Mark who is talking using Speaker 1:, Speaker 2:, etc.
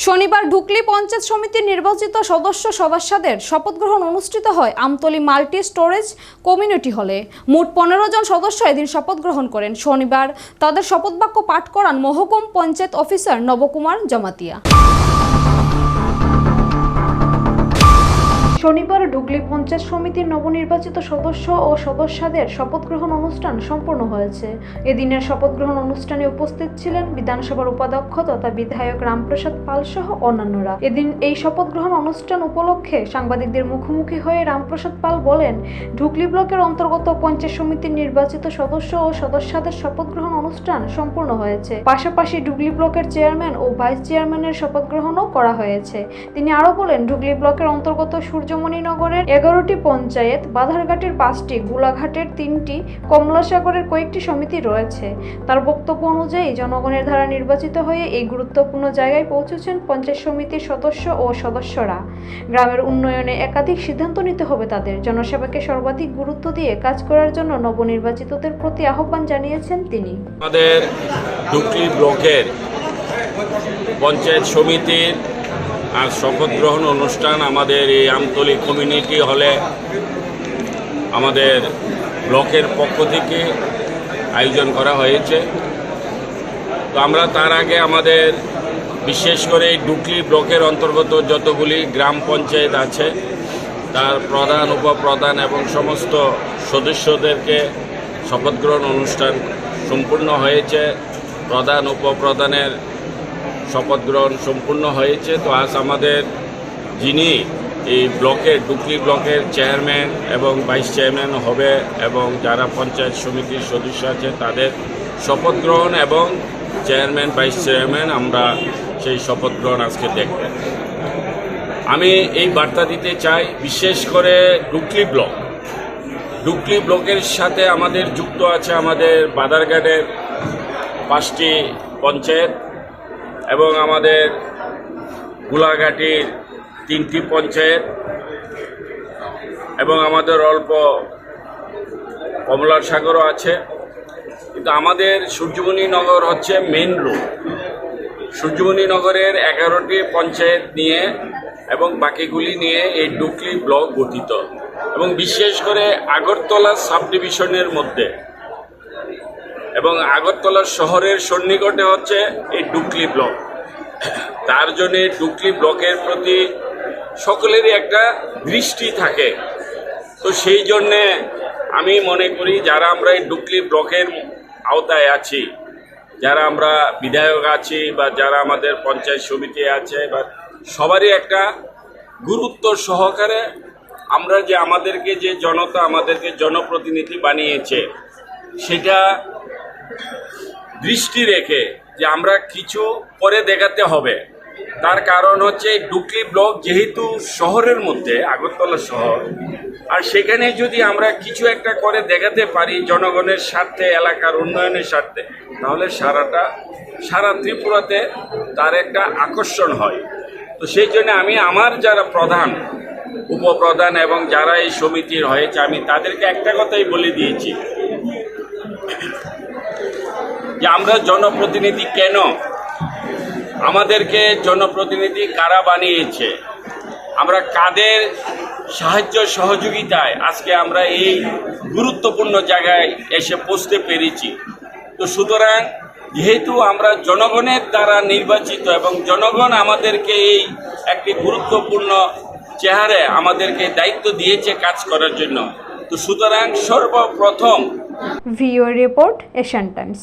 Speaker 1: শনিবার ঢুকলি পঞ্চায়েত সমিতির নির্বাচিত সদস্যদের শপথ গ্রহণ অনুষ্ঠিত হয় আমতলী মাল্টি স্টোরেজ কমিউনিটি হলে। মোট 15 জন সদস্য এদিন শপথ গ্রহণ করেন। শনিবার তাদের শপথ বাক্য পাঠ করান মহকুমা পঞ্চায়েত অফিসার নবকুমার জমাতিয়া। শনিবার ঢুকলি পঞ্চায়েত সমিতির নবনির্বাচিত সদস্য ও সদস্যদের শপথ গ্রহণ অনুষ্ঠান সম্পন্ন হয়েছে। এদিনের শপথ গ্রহণ অনুষ্ঠানে উপস্থিত ছিলেন বিধানসভার উপাধ্যক্ষ তথা বিধায়ক রামপ্রসাদ পাল সহ অন্যান্যরা। এদিন এই শপথ গ্রহণ অনুষ্ঠান উপলক্ষে সাংবাদিকদের মুখোমুখি হয়ে রামপ্রসাদ পাল বলেন, ঢুকলি ব্লকের অন্তর্গত পঞ্চায়েত সমিতির নির্বাচিত সদস্য ও সদস্যদের শপথ গ্রহণ অনুষ্ঠান সম্পন্ন হয়েছে। পাশাপাশি ঢুকলি ব্লকের চেয়ারম্যান ও ভাইস চেয়ারম্যানের শপথ গ্রহণও করা হয়েছে। তিনি আরো বলেন, ঢুকলি ব্লকের অন্তর্গত সূর্যমণিনগরের 11টি পঞ্চায়েত, বাধারঘাটের 5টি, গোলাঘাটের 3টি, কমলাসাগরের কয়েকটি সমিতি রয়েছে। তার বক্তব্য অনুযায়ী জনগণের দ্বারা নির্বাচিত হয়ে এই গুরুত্বপূর্ণ জায়গায় পৌঁছেছেন পঞ্চায়েত সমিতির সদস্য ও সদস্যরা। গ্রামের উন্নয়নে একাধিক সিদ্ধান্ত নিতে হবে তাদের। জনসেবাকে সর্বাধিক গুরুত্ব দিয়ে কাজ করার জন্য নবনির্বাচিতদের প্রতি আহ্বান জানিয়েছেন তিনি।
Speaker 2: আমাদের ঢুকলি ব্লকের পঞ্চায়েত সমিতির আর শপথ গ্রহণ অনুষ্ঠান আমাদের এই আমতলী কমিউনিটি হলে আমাদের ব্লকের পক্ষ থেকে আয়োজন করা হয়েছে। তো আমরা তার আগে আমাদের বিশেষ করে ঢুকলি ব্লকের অন্তর্গত যতগুলি গ্রাম পঞ্চায়েত আছে তার প্রধান, উপপ্রধান এবং সমস্ত সদস্যদেরকে শপথ গ্রহণ অনুষ্ঠান সম্পূর্ণ হয়েছে। প্রধান, উপপ্রধানের শপথ গ্রহণ সম্পূর্ণ হয়েছে। তো আজ আমাদের যিনি এই ব্লকের ঢুকলি ব্লকের চেয়ারম্যান এবং ভাইস চেয়ারম্যান হবে এবং যারা পঞ্চায়েত সমিতির সদস্য আছে তাদের শপথ গ্রহণ এবং চেয়ারম্যান, ভাইস চেয়ারম্যান আমরা সেই শপথ গ্রহণ আজকে দেখব। আমি এই বার্তা দিতে চাই, বিশেষ করে ঢুকলি ব্লকের সাথে আমাদের যুক্ত আছে আমাদের বাধারঘাটের 5টি পঞ্চায়েত এবং আমাদের গোলাঘাটির 3টি পঞ্চায়েত এবং আমাদের অল্প কমলাসাগরও আছে। কিন্তু আমাদের সূর্যমণিনগর হচ্ছে মেইন রোড। সূর্যমণিনগরের 11টি পঞ্চায়েত নিয়ে এবং বাকিগুলি নিয়ে এই ঢুকলি ব্লক গঠিত এবং বিশেষ করে আগরতলা সাব ডিভিশনের মধ্যে এবং আগরতলা শহরের সন্নিকটে হচ্ছে এই ঢুকলি ব্লক। তার জন্যে ঢুকলি ব্লকের প্রতি সকলেরই একটা দৃষ্টি থাকে। তো সেই জন্যে আমি মনে করি যারা আমরা এই ঢুকলি ব্লকের আওতায় আছি, যারা আমরা বিধায়ক আছি বা যারা আমাদের পঞ্চায়েত সমিতি আছে, বা সবারই একটা গুরুত্ব সহকারে আমরা যে আমাদেরকে যে জনতা আমাদেরকে জনপ্রতিনিধি বানিয়েছে সেটা দৃষ্টি রেখে যে আমরা কিছু করে দেখাতে হবে। তার কারণ হচ্ছে ঢুকলি ব্লক যেহেতু শহরের মধ্যে, আগরতলা শহর, আর সেখানে যদি আমরা কিছু একটা করে দেখাতে পারি জনগণের স্বার্থে, এলাকার উন্নয়নের স্বার্থে, তাহলে সারা ত্রিপুরাতে তার একটা আকর্ষণ হয়। তো সেই জন্য আমি আমার যারা প্রধান, উপপ্রধান এবং যারা এই সমিতির হয়েছে আমি তাদেরকে একটা কথাই বলে দিয়েছি যে আমরা জনপ্রতিনিধি কেন, আমাদেরকে জনপ্রতিনিধি কারা বানিয়েছে, আমরা কাদের সাহায্য সহযোগিতায় আজকে আমরা এই গুরুত্বপূর্ণ জায়গায় এসে পৌঁছতে পেরেছি। তো সুতরাং যেহেতু আমরা জনগণের দ্বারা নির্বাচিত এবং জনগণ আমাদেরকে এই একটি গুরুত্বপূর্ণ চেহারে আমাদেরকে দায়িত্ব দিয়েছে কাজ করার জন্য, তো সুতরাং সর্বপ্রথম
Speaker 1: ভিও রিপোর্ট, এশিয়ান টাইমস।